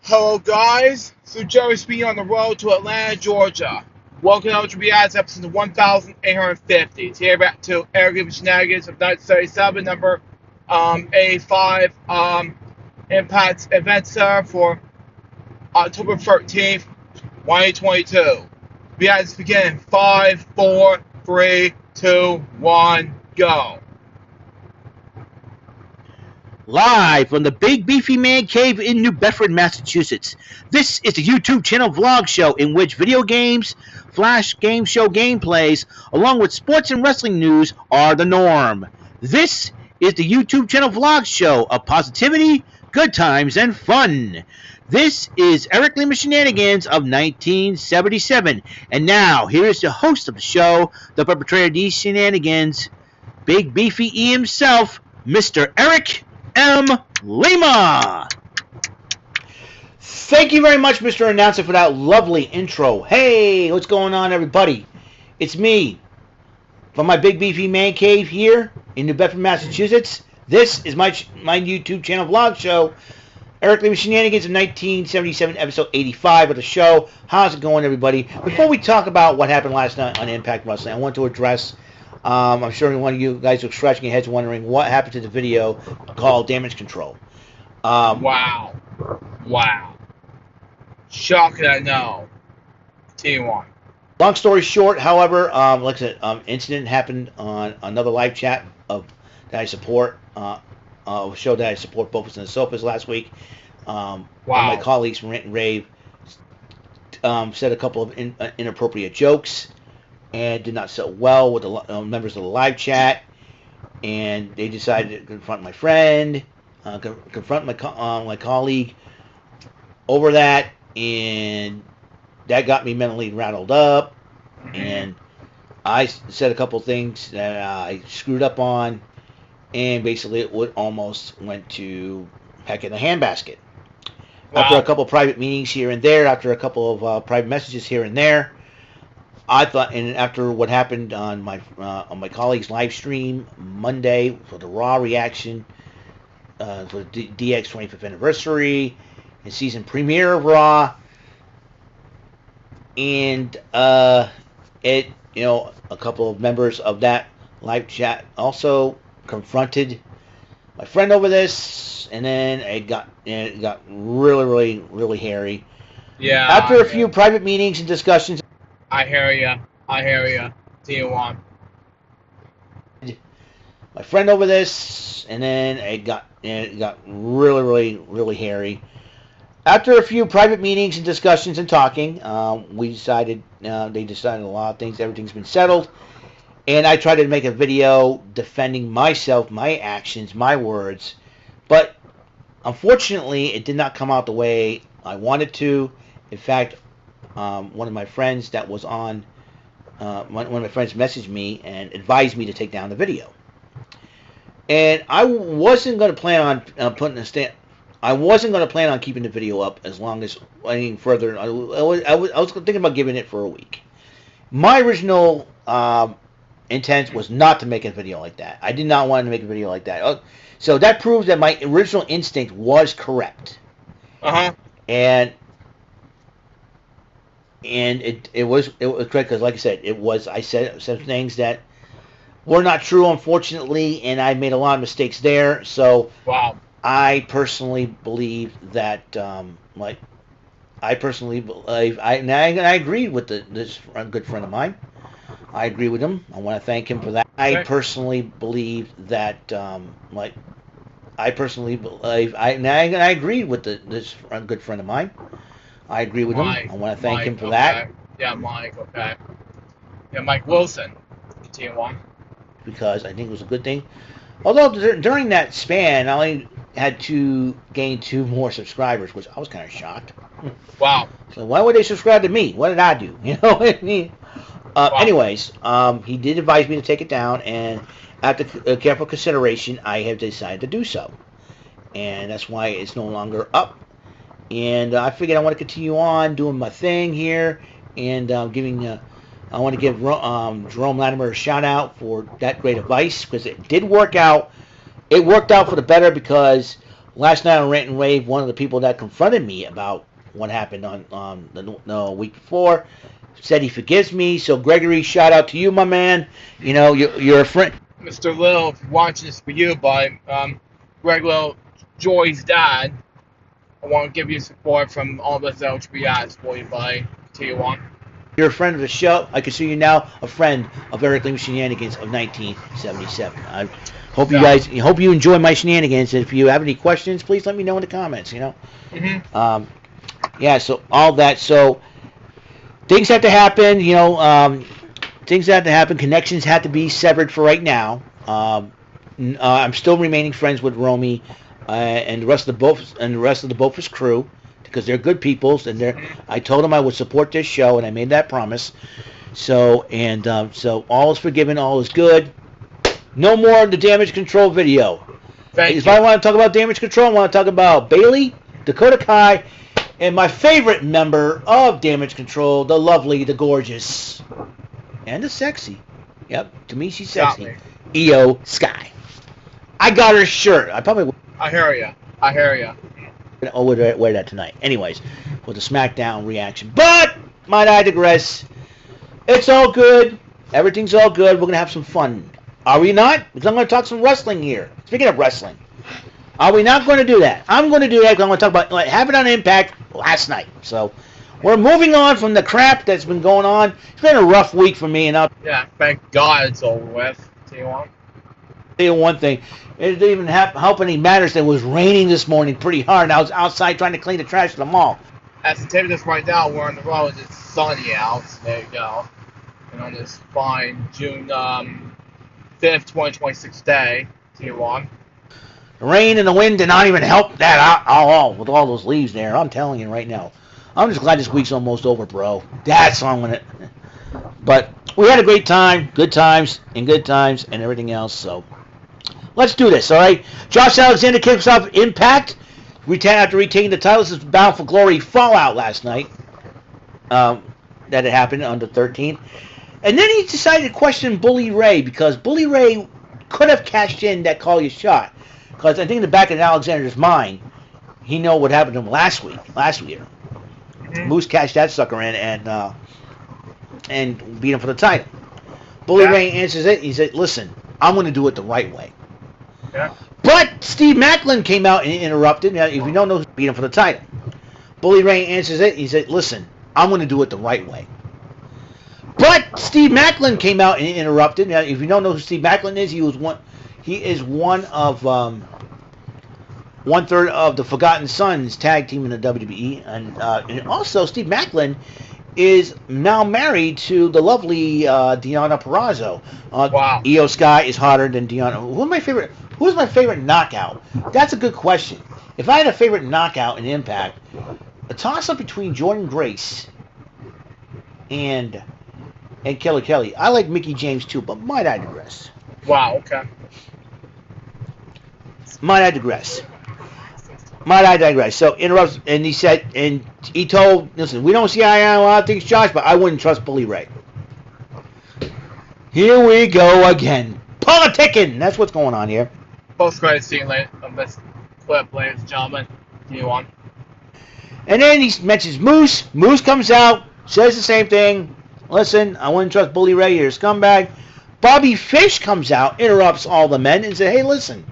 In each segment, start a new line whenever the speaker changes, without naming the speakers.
Hello guys, so Joey speaking on the road to Atlanta, Georgia. Welcome to LJPCBM episode 1850. Today back to Airdate Shenanigans of 1937, number A5 Impact Event Center for October 13th, 2022. We had to begin in 5, 4, 3, 2, 1, go.
Live from the Big Beefy Man Cave in New Bedford, Massachusetts. This is the YouTube channel vlog show in which video games, flash game show gameplays, along with sports and wrestling news are the norm. This is the YouTube channel vlog show of positivity, good times, and fun. This is Eric Lima Shenanigans of 1977. And now, here's the host of the show, the perpetrator of these shenanigans, Big Beefy E himself, Mr. Eric M. Lima. Thank you very much, Mr. Announcer, for that lovely intro. Hey, what's going on, everybody? It's me from my Big Beefy Man Cave here in New Bedford, Massachusetts. This is my YouTube channel vlog show, Eric Lima Shenanigans of 1977, episode 85 of the show. How's it going, everybody? Before we talk about what happened last night on Impact Wrestling, I want to address... I'm sure one of you guys are scratching your heads wondering what happened to the video called Damage Control.
Wow. Shocking, I know. Continue on.
Long story short, however, like I said, incident happened on another live chat that I support, a show that I support, Both and the Sofas, last week. One of my colleagues from Rant and Rave said a couple of inappropriate jokes and did not sit well with the members of the live chat, and they decided to confront my friend, confront my colleague over that, and that got me mentally rattled up, and I said a couple things that I screwed up on, and basically it almost went to heck in the handbasket. Wow. After a couple of private meetings here and there, after a couple of private messages here and there, I thought, and after what happened on my colleague's live stream Monday for the Raw reaction for the DX 25th anniversary and season premiere of Raw, and a couple of members of that live chat also confronted my friend over this, and then it got really hairy.
Yeah.
After a few private meetings and discussions.
I hear ya. Continue on.
My friend over this, and then it got really hairy. After a few private meetings and discussions and talking, they decided a lot of things. Everything's been settled, and I tried to make a video defending myself, my actions, my words, but unfortunately, it did not come out the way I wanted to. In fact, one of my friends that was on, one of my friends messaged me and advised me to take down the video. And I wasn't going to plan on I wasn't going to plan on keeping the video up as long as any further. I was thinking about giving it for a week. My original intent was not to make a video like that. I did not want to make a video like that. So that proves that my original instinct was correct. And it was correct because, like I said, I said some things that were not true, unfortunately, and I made a lot of mistakes there. So I personally believe that, I agreed with this good friend of mine. I agree with him. I want to thank him for that. I personally believe that, I agreed with this good friend of mine. I agree with him. I want to thank him for that.
Yeah, Mike, okay. Yeah, Mike Wilson. Continue on.
Because I think it was a good thing. Although during that span, I only had to gain 2 more subscribers, which I was kind of shocked.
Wow.
So why would they subscribe to me? What did I do? You know what I mean? Anyways, he did advise me to take it down, and after careful consideration, I have decided to do so. And that's why it's no longer up. And I figured I want to continue on doing my thing here, and I want to give Jerome Latimer a shout out for that great advice, because it did work out. It worked out for the better, because last night on Rant and Rave, one of the people that confronted me about what happened on the week before said he forgives me. So Gregory, shout out to you, my man. You know, you're a friend.
Mr. Lil, watching this for you, but Greg Lil, Joy's dad. I want to give you support from all of us LJPCBM for you, buddy. T1.
You're a friend of the show. I consider you now a friend of Eric Lima Shenanigans of 1977. I hope you guys, hope you enjoy my shenanigans. If you have any questions, please let me know in the comments. You know. Yeah. So all that. So things have to happen. You know. Things have to happen. Connections have to be severed for right now. I'm still remaining friends with Romy and the rest of the Bofus crew, because they're good people, and I told them I would support this show, and I made that promise. So so all is forgiven, all is good. No more of the damage control video. If I want to talk about damage control, I want to talk about Bailey, Dakota Kai, and my favorite member of damage control, the lovely, the gorgeous, and the sexy. Yep, to me she's sexy. Io Sky. I got her shirt.
I hear ya.
I'll wear that tonight. Anyways, for the SmackDown reaction. But, might I digress, it's all good. Everything's all good. We're going to have some fun. Are we not? Because I'm going to talk some wrestling here. Speaking of wrestling. Are we not going to do that? I'm going to do that because I'm going to talk about what happened on Impact last night. So, we're moving on from the crap that's been going on. It's been a rough week for me.
Yeah, thank God it's over with. T1.
Tell you one thing. It didn't even help any matters that it was raining this morning pretty hard, and I was outside trying to clean the trash at the mall.
As the tape this right now, we're on the road. It's sunny out. There you go. And on this fine June 5th, 2026 day, T1.
The rain and the wind did not even help that out all with all those leaves there. I'm telling you right now. I'm just glad this week's almost over, bro. That's all I'm gonna. But we had a great time, good times, and everything else. So let's do this, all right? Josh Alexander kicks off Impact after retaining the title. This is Bound for Glory Fallout last night. That had happened on the 13th. And then he decided to question Bully Ray, because Bully Ray could have cashed in that call your shot. Because I think in the back of Alexander's mind, he know what happened to him last year. Moose cashed that sucker in and beat him for the title. Bully Ray answers it. He said, listen, I'm going to do it the right way.
Yeah.
But Steve Macklin came out and interrupted. Now, if you don't know, beat him for the title. Bully Ray answers it. He said, listen, I'm going to do it the right way. But Steve Macklin came out and interrupted. Now, if you don't know who Steve Macklin is, he is one of one-third of the Forgotten Sons tag team in the WWE. And also, Steve Macklin is now married to the lovely Deonna Purrazzo.
Wow.
Io Sky is hotter than Deonna. Who's my favorite knockout? That's a good question. If I had a favorite knockout in Impact, a toss-up between Jordynne Grace and Kelly Kelly. I like Mickie James too, but might I digress?
Wow, okay.
Might I digress? So interrupts, and he said, and he told, listen, we don't see eye on a lot of things, Josh, but I wouldn't trust Bully Ray. Here we go again. Politicking! That's what's going on here.
Post-credit scene of this clip, ladies and gentlemen. T1.
And then he mentions Moose. Moose comes out, says the same thing. Listen, I wouldn't trust Bully Ray, you're a scumbag. Bobby Fish comes out, interrupts all the men, and says, hey, listen.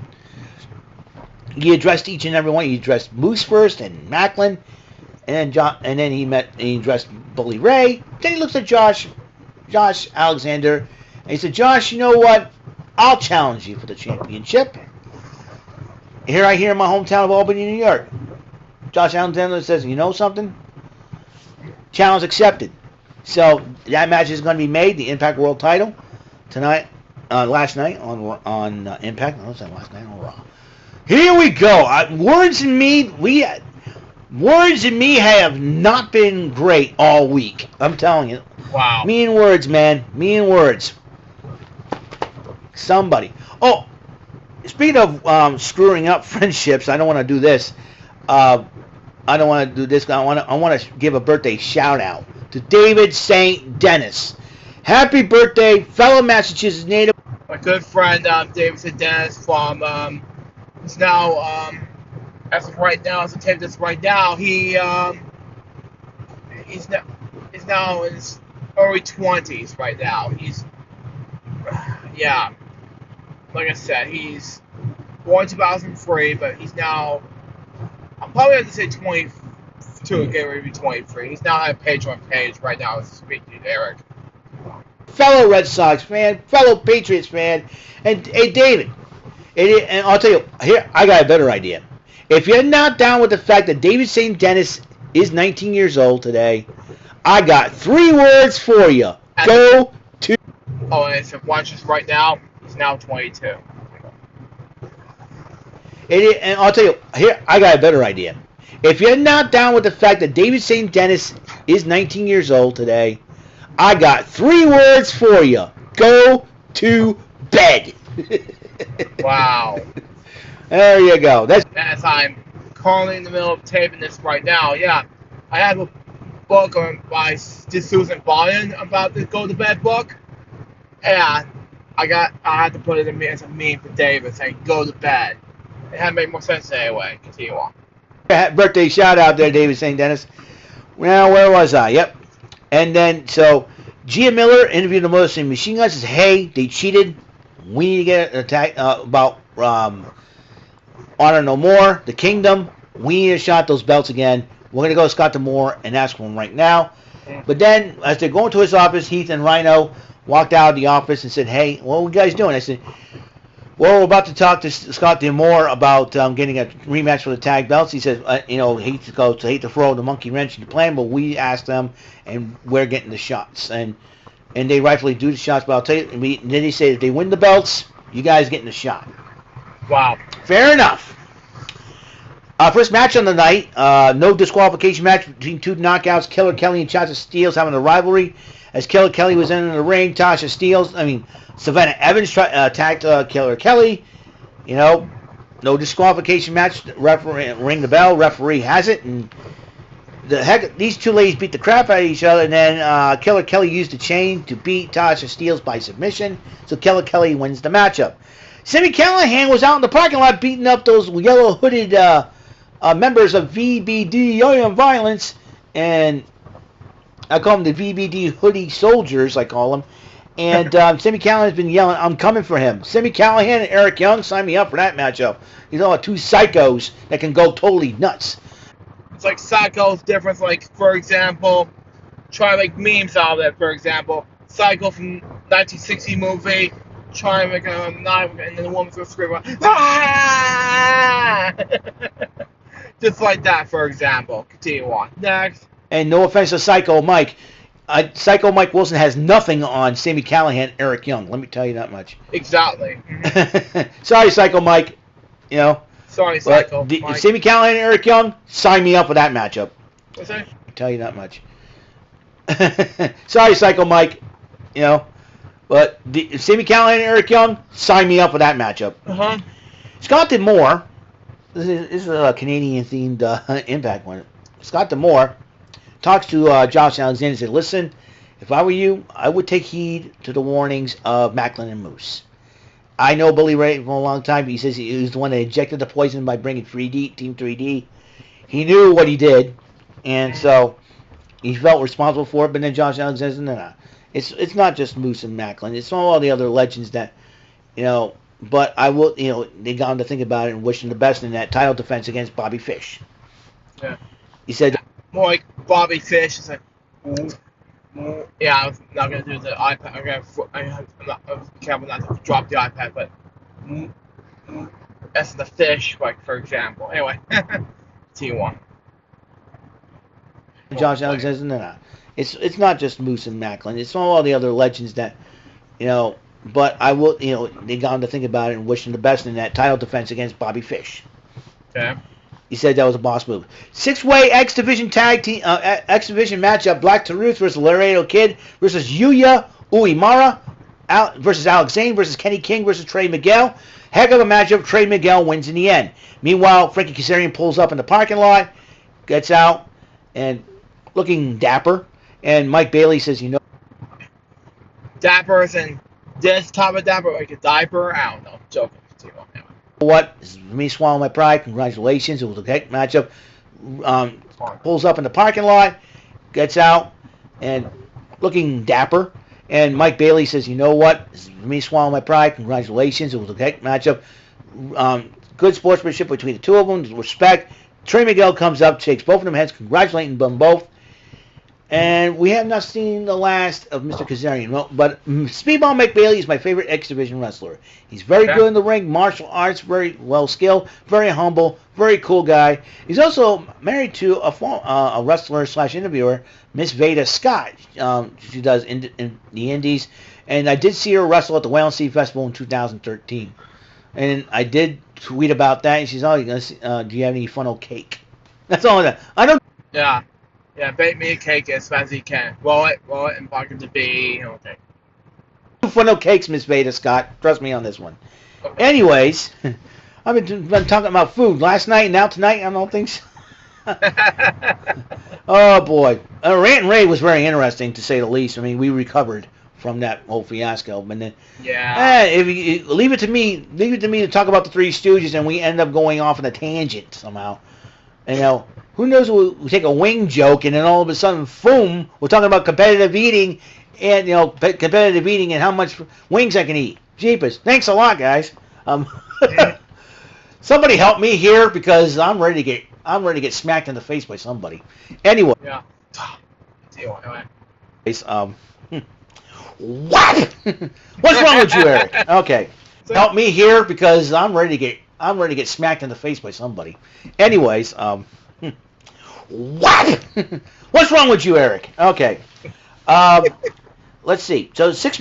He addressed each and every one. He addressed Moose first, and Macklin, and then he addressed Bully Ray. Then he looks at Josh Alexander, and he said, Josh, you know what? I'll challenge you for the championship. Here I hear in my hometown of Albany, New York. Josh Alexander says, you know something? Challenge accepted. So that match is going to be made, the Impact World Title, tonight, last night on Impact. No, last night on Raw. Here we go. Words and me have not been great all week. I'm telling you.
Wow.
Mean words, man. Mean words. Somebody. Oh, speaking of screwing up friendships, I don't want to do this. I want to give a birthday shout out to David St. Dennis. Happy birthday, fellow Massachusetts native.
My good friend David St. Dennis from is now as of right now, as I tape this right now, he's now in his early 20s right now. Yeah, like I said, he's born 2003, but he's now, I'm probably going to say 22, getting ready to be 23. He's now at page on page right now as speaking to Eric.
Fellow Red Sox fan, fellow Patriots fan, and hey, David, and I'll tell you, here, I got a better idea. If you're not down with the fact that David St. Dennis is 19 years old today, I got 3 words for you. Go to...
Oh, and if watches right now, he's now 22.
And I'll tell you, here, I got a better idea. If you're not down with the fact that David St. Dennis is 19 years old today, I got 3 words for you. Go to bed.
Wow.
There you go. That's
as I'm currently in the middle of taping this right now. Yeah, I have a book by Susan Biden about the Go to Bed book, and I had to put it in as a meme for David saying "Go to bed." It had to make more sense anyway. Continue on.
birthday shout out there, David St. Dennis. Well, where was I? Yep. And then so Gia Miller interviewed the Mother Machine Guns. Says, hey, they cheated. We need to get an attack about Honor No More, the Kingdom. We need to shot those belts again. We're going to go to Scott D'Amore and ask for him right now. But then, as they're going to his office, Heath and Rhino walked out of the office and said, hey, what are you guys doing? I said, well, we're about to talk to Scott D'Amore about getting a rematch for the tag belts. He says, hate to throw the monkey wrench in the plan, but we asked them, and we're getting the shots. And they rightfully do the shots, but I'll tell you, then they say if they win the belts, you guys getting the shot.
Wow.
Fair enough. First match on the night, no disqualification match between 2 knockouts. Killer Kelly and Tasha Steelz having a rivalry. As Killer Kelly was in the ring, Savannah Evans attacked Killer Kelly. No disqualification match. Referee ring the bell. Referee has it, and these 2 ladies beat the crap out of each other. And then Killer Kelly used the chain to beat Tasha Steelz by submission. So Killer Kelly wins the matchup. Sami Callihan was out in the parking lot beating up those yellow hooded members of VBD Young Violence, and I call them the VBD hoodie soldiers, I call them. And Sami Callihan's been yelling, I'm coming for him. Sami Callihan and Eric Young, sign me up for that matchup. These are 2 psychos that can go totally nuts.
It's like Psycho's difference, like, for example, try to make memes out of it, for example. Psycho from 1960 movie, try and make a knife, and then the woman's going to scream, ah! Just like that, for example. Continue on. Next.
And no offense to Psycho Mike. Psycho Mike Wilson has nothing on Sami Callihan, Eric Young. Let me tell you that much.
Exactly.
Sorry, Psycho Mike.
Sorry, Psycho Mike.
Sami Callihan and Eric Young, sign me up for that matchup.
What's that?
I'll tell you that much. Sorry, Psycho Mike. But Sami Callihan and Eric Young, sign me up for that matchup.
Uh-huh.
Scott D'Amore, this is a Canadian-themed Impact one. Scott D'Amore talks to Josh Alexander and said, listen, if I were you, I would take heed to the warnings of Macklin and Moose. I know Billy Ray for a long time. He says he was the one that injected the poison by bringing Team 3D. He knew what he did, and so he felt responsible for it. But then Josh Alexander said, no. It's not just Moose and Macklin. It's all the other legends that, but I will, they got him to think about it and wish him the best in that title defense against Bobby Fish.
Yeah.
He said,
more like Bobby Fish is like, yeah, I was not going to do the iPad. I'm careful not to drop the iPad, but that's the fish, like, for example. Anyway, T1.
Josh Alexander, no. It's not just Moose and Macklin. It's all the other legends that, but I will, they got him to think about it and wish him the best in that title defense against Bobby Fish.
Okay.
He said that was a boss move. 6-way X Division tag team, X Division matchup: Black Taruth versus Laredo Kid versus Yuya Uemura versus Alex Zane versus Kenny King versus Trey Miguel. Heck of a matchup. Trey Miguel wins in the end. Meanwhile, Frankie Kazarian pulls up in the parking lot, gets out, and looking dapper. And Mike Bailey says,
Dapper and this type of dapper, like a diaper? I don't know. Joking.
What? This is me swallowing my pride. Congratulations. It was a great matchup. Pulls up in the parking lot, gets out, and looking dapper. And Mike Bailey says, you know what? This is me swallowing my pride. Congratulations. It was a great matchup. Good sportsmanship between the two of them. Respect. Trey Miguel comes up, shakes both of them hands, congratulating them both. And we have not seen the last of Mr. Kazarian. Well, but Speedball Mike Bailey is my favorite X Division wrestler. He's very good in the ring, martial arts, very well skilled, very humble, very cool guy. He's also married to a wrestler / interviewer, Miss Veda Scott. She does in the Indies. And I did see her wrestle at the Whale Sea Festival in 2013. And I did tweet about that. And she's do you have any funnel cake? That's all that. I don't.
Yeah. Yeah, bake me a cake as fast as you can. Roll it, and pocket the bee. Okay.
Funnel cakes, Miss Veda Scott. Trust me on this one. Okay. Anyways, I've been talking about food last night and now tonight. I don't think so. Oh boy, Rant and Ray was very interesting to say the least. I mean, we recovered from that whole fiasco, but then if you leave it to me to talk about the Three Stooges, and we end up going off on a tangent somehow. You know, who knows? We'll take a wing joke, and then all of a sudden, boom, we're talking about competitive eating, and competitive eating and how much wings I can eat. Jeepers! Thanks a lot, guys. Somebody help me here because I'm ready to get smacked in the face by somebody. Anyway.
Yeah.
What? What's wrong with you, Eric? Okay. Help me here because I'm ready to get smacked in the face by somebody. Anyways, what? What's wrong with you, Eric? Okay. Let's see. So six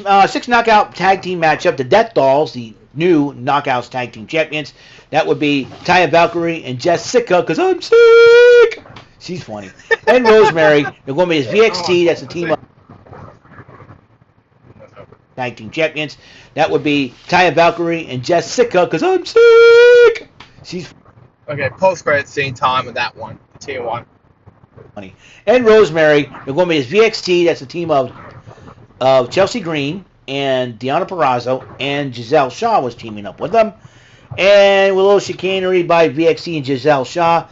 knockout tag team matchup. The Death Dolls, the new Knockouts tag team champions. That would be Taya Valkyrie and Jessica, because I'm sick. She's funny. And Rosemary. They're going to be his VXT. That's the team of tag team champions. That would be Taya Valkyrie and Jessica, because I'm sick. She's
okay. Post-credit scene time with that one. T1.
Funny. And Rosemary. They're going to be his VXT. That's the team of Chelsea Green and Deonna Purrazzo, and Giselle Shaw was teaming up with them. And with a little chicanery by VXT and Giselle Shaw,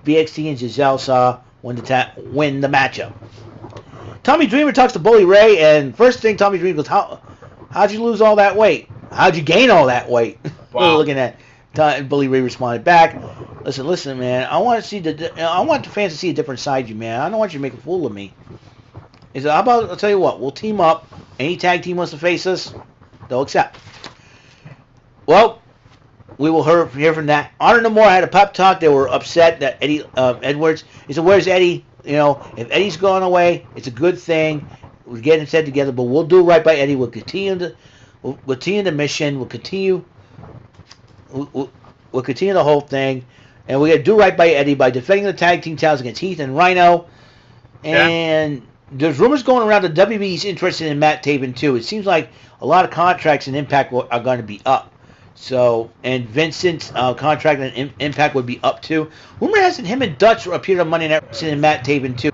VXT and Giselle Shaw win the matchup. Tommy Dreamer talks to Bully Ray, and first thing Tommy Dreamer goes, how'd you lose all that weight? How'd you gain all that weight?
Wow.
Looking at Bully Ray responded back, listen, man, I want the fans to see a different side of you, man. I don't want you to make a fool of me. He said, I'll tell you what, we'll team up. Any tag team wants to face us, they'll accept. Well, we will hear from that. Honor No More had a pep talk. They were upset that Eddie Edwards. He said, where's Eddie? You know, if Eddie's gone away, it's a good thing. We're getting said together, but we'll do right by Eddie. We'll continue the mission. We'll continue the whole thing. And we're going to do right by Eddie by defending the tag team titles against Heath and Rhino. And there's rumors going around that WWE's interested in Matt Taven too. It seems like a lot of contracts in Impact are going to be up. So, and Vincent's contract and Impact would be up too. Rumor has it him and Dutch appeared on Monday Night and Matt Taven too.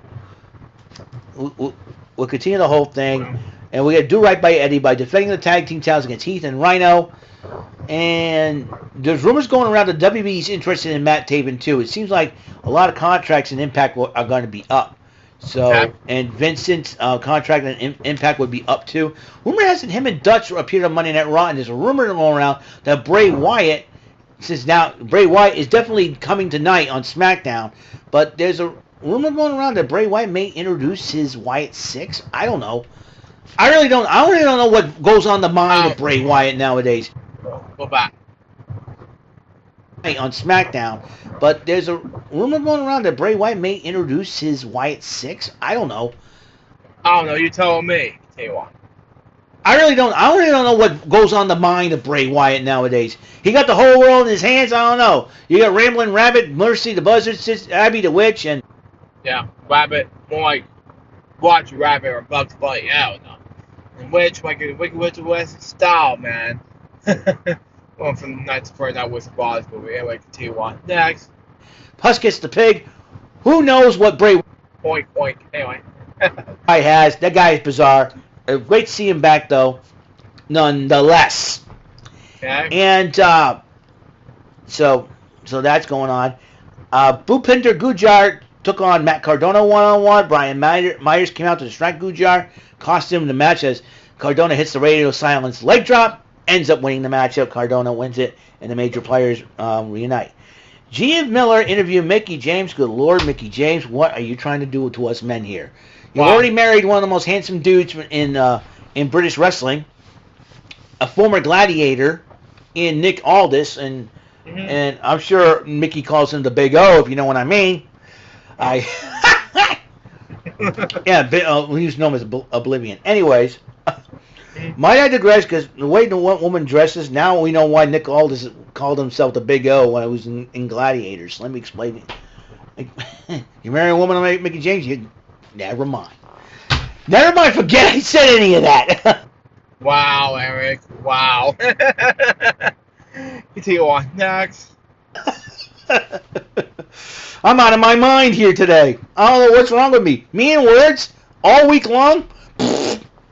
We'll continue the whole thing. And we're going to do right by Eddie by defending the tag team titles against Heath and Rhino. And there's rumors going around that WWE's interested in Matt Taven too. It seems like a lot of contracts in Impact are going to be up. So, and Vincent's contract and Impact would be up too. Rumor has it him and Dutch appeared on Monday Night Raw, and there's a rumor going around that Bray Wyatt is definitely coming tonight on SmackDown. But there's a rumor going around that Bray Wyatt may introduce his Wyatt 6. I don't know. I really don't know what goes on the mind of Bray Wyatt nowadays.
Go back.
On SmackDown, but there's a rumor going around that Bray Wyatt may introduce his Wyatt 6. I don't know.
You tell me. Tell you what.
I really don't know what goes on the mind of Bray Wyatt nowadays. He got the whole world in his hands. I don't know. You got Ramblin' Rabbit, Mercy the Buzzard, Abby the Witch, and
Rabbit. More like Watch Rabbit or Bugs Bunny. I don't know. And Witch like a Wicked Witch of the West style, man. Well, from Nights of that was Boss, but we anyway continue on. Next.
Husk gets the pig. Who knows what Bray
Oink. Anyway.
guy has. That guy is bizarre. Great to see him back, though, nonetheless.
Okay.
And So that's going on. Bhupinder Gujjar took on Matt Cardona one-on-one. Brian Myers came out to distract Gujjar, cost him the match as Cardona hits the radio silence leg drop, ends up winning the matchup. Cardona wins it, and the major players reunite. G.M. Miller interviewed Mickie James. Good Lord, Mickie James, what are you trying to do to us men here? You already married one of the most handsome dudes in British wrestling, a former gladiator in Nick Aldis, and I'm sure Mickey calls him the Big O, if you know what I mean. We used to know him as Oblivion. Anyways, might I digress, because the way the woman dresses, now we know why Nick Aldis called himself the Big O when I was in Gladiators. Let me explain it. You marry a woman like Mickie James, never mind. Never mind, forget I said any of that.
Wow, Eric. Wow. Continue on. Next.
I'm out of my mind here today. I don't know what's wrong with me. Me and words all week long?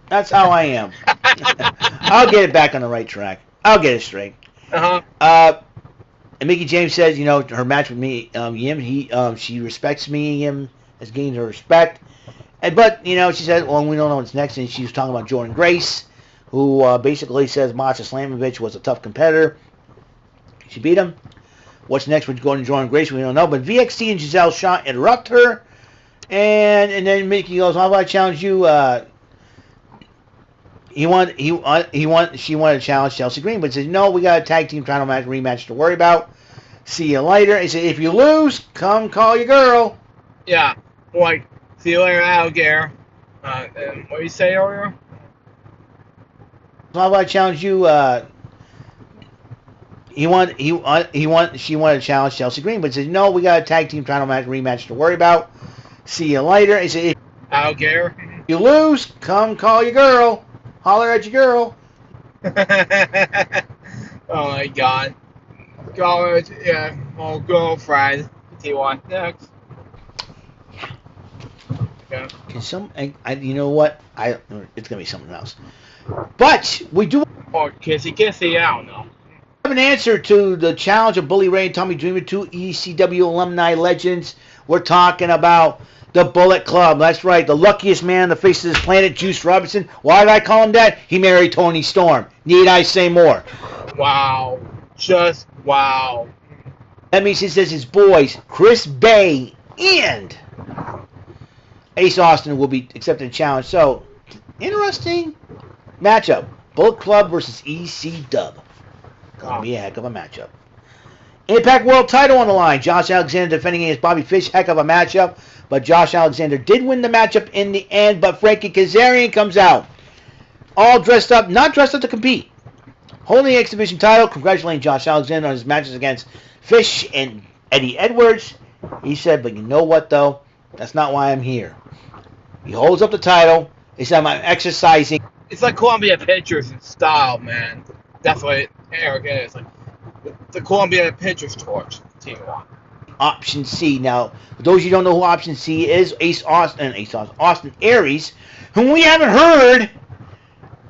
That's how I am. I'll get it back on the right track. I'll get it straight. And Mickie James says, her match with me, Yim, she respects me. Yim has gained her respect. But she said, well, we don't know what's next. And she was talking about Jordan Grace, who basically says Masha Slamovich was a tough competitor. She beat him. What's next with Jordan Grace? We don't know. But VXT and Giselle Shaw interrupt her. And then Mickie goes, how about I challenge you? She wanted to challenge Chelsea Green, but says, no, we got a tag team title rematch to worry about. See you later. He said, if you lose, come call your girl.
Yeah, like, see you later, alligator. And what did you say earlier?
How about I challenge you? She wanted to challenge Chelsea Green, but says, no, we got a tag team title rematch to worry about. See you later. He said, if you lose, come call your girl. Holler at your girl.
Oh my God. College, yeah. Oh, girlfriend. T1. Next. Okay.
You know what? It's gonna be something else. But we do.
Or kissy. I don't know.
Have an answer to the challenge of Bully Ray and Tommy Dreamer, two ECW alumni legends. We're talking about the Bullet Club. That's right, the luckiest man on the face of this planet, Juice Robinson. Why did I call him that? He married Toni Storm. Need I say more?
Wow. Just wow.
That means he says his boys, Chris Bay and Ace Austin, will be accepting the challenge. So, interesting matchup. Bullet Club versus EC Dub. Gonna be a heck of a matchup. Impact World title on the line. Josh Alexander defending against Bobby Fish. Heck of a matchup. But Josh Alexander did win the matchup in the end. But Frankie Kazarian comes out. All dressed up. Not dressed up to compete. Holding the X Division title. Congratulating Josh Alexander on his matches against Fish and Eddie Edwards. He said, but you know what though? That's not why I'm here. He holds up the title. He said, I'm exercising.
It's like Columbia Pictures in style, man. That's what Eric is. Like the Columbia Pictures torch. Team 1.
Option C. Now, for those of you who don't know who Option C is, Austin Aries, whom we haven't heard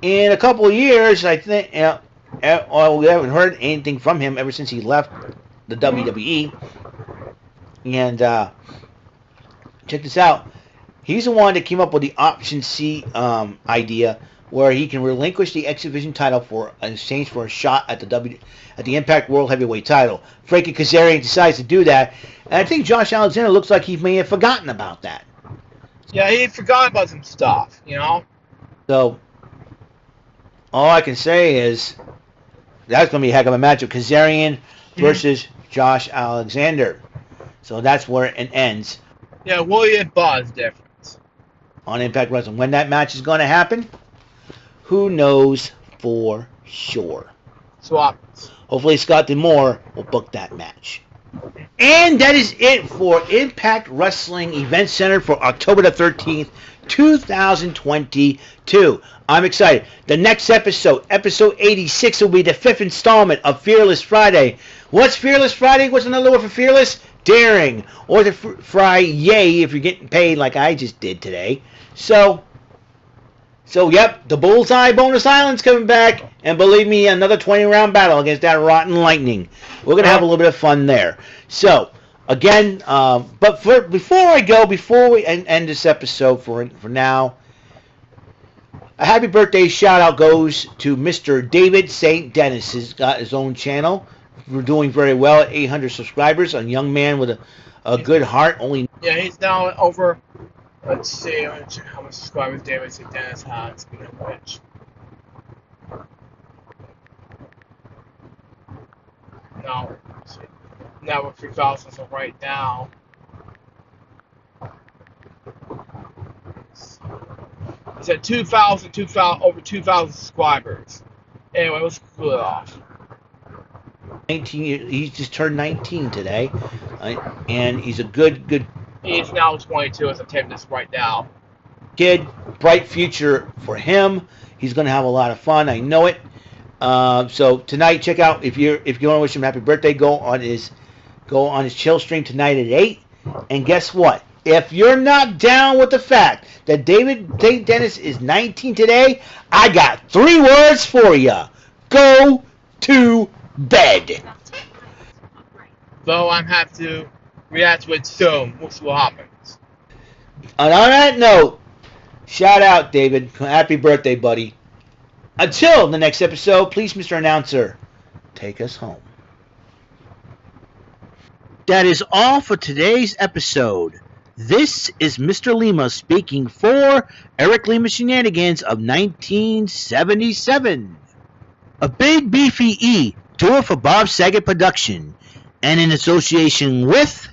in a couple of years. I think we haven't heard anything from him ever since he left the WWE. And check this out. He's the one that came up with the Option C idea, where he can relinquish the X Division title in exchange for a shot at the Impact World Heavyweight title. Frankie Kazarian decides to do that, and I think Josh Alexander looks like he may have forgotten about that.
Yeah, he forgot about some stuff,
So, all I can say is that's going to be a heck of a matchup. Kazarian versus Josh Alexander. So that's where it ends.
Yeah, William Buzz difference.
On Impact Wrestling. When that match is going to happen, who knows for sure.
Swap.
Hopefully Scott D'Amore will book that match. And that is it for Impact Wrestling Event Center for October the 13th, 2022. I'm excited. The next episode 86, will be the 5th installment of Fearless Friday. What's Fearless Friday? What's another word for fearless? Daring. Or the Friday if you're getting paid like I just did today. So, yep, the Bullseye Bonus Island's coming back, And believe me, another 20-round battle against that rotten lightning. We're going to have a little bit of fun there. So, again, but before we end this episode for now, a happy birthday shout-out goes to Mr. David St. Dennis. He's got his own channel. We're doing very well at 800 subscribers. A young man with a good heart.
Yeah, he's now over, let's see how much subscribers David St. Dennis has, speaking of which. No, now we're 3,000, so right now. It's at 2,000, over 2,000 subscribers. Anyway, let's cool it off.
19. He just turned 19 today, and he's a good.
He's now 22 as I'm taping this right now.
Kid, bright future for him. He's going to have a lot of fun. I know it. So tonight, check out if you want to wish him happy birthday. Go on his chill stream tonight at 8. And guess what? If you're not down with the fact that David St. Dennis is 19 today, I got 3 words for you. Go to bed.
Though I'm have to react to it soon. We'll see what happens.
And on that note, shout out, David. Happy birthday, buddy. Until the next episode, please, Mr. Announcer, take us home. That is all for today's episode. This is Mr. Lima speaking for Eric Lima Shenanigans of 1977. A Big Beefy E, tour for Bob Saget production, and in association with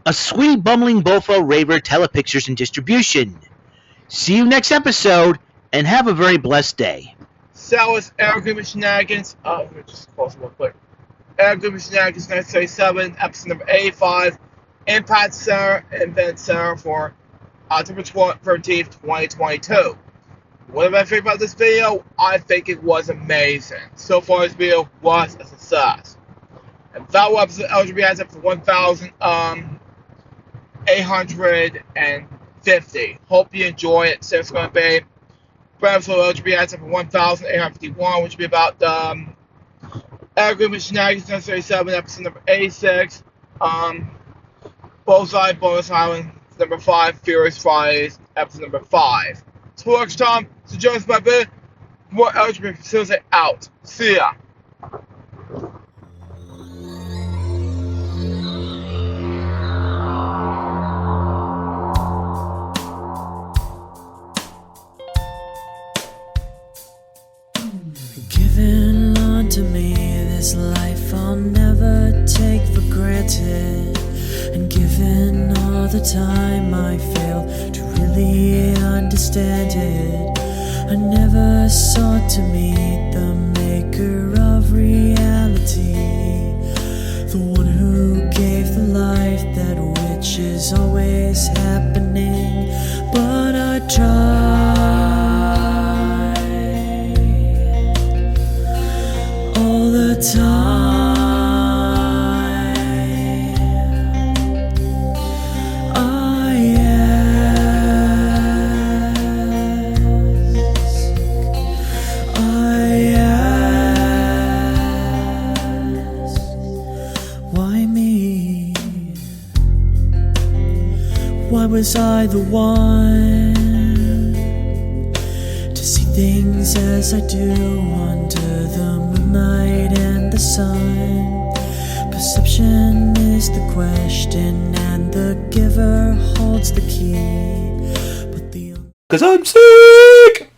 a Sweet Bumbling Bofo Raver Telepictures and Distribution. See you next episode, and have a very blessed day.
So it's Eric Lima Shenanigans. Let me just pause real quick. Eric Lima Shenanigans 1977, episode number 85. Impact Center and Event Center for October 13th, 2022. What did I think about this video? I think it was amazing. So far, this video was a success. And that was episode LJPCBM for 1,850. Hope you enjoy it. So it's going to be episode LJPCBM for 1,851, which will be about Eric Lima Shenanigans 1977, episode number 86. Bullseye, Bonus Island, number 5, Furious Fridays, episode number 5. Till next time, so join us by bit. More LGBT facility out. See ya.
Given unto me this life I'll never take for granted. And given all the time I failed to really understand it, I never sought to meet the maker of reality, the one who gave the life that which is always happening. But I tried all the time. Why was I the one to see things as I do under the moonlight and the sun? Perception is the question and the giver holds the key. But 'cause I'm sick!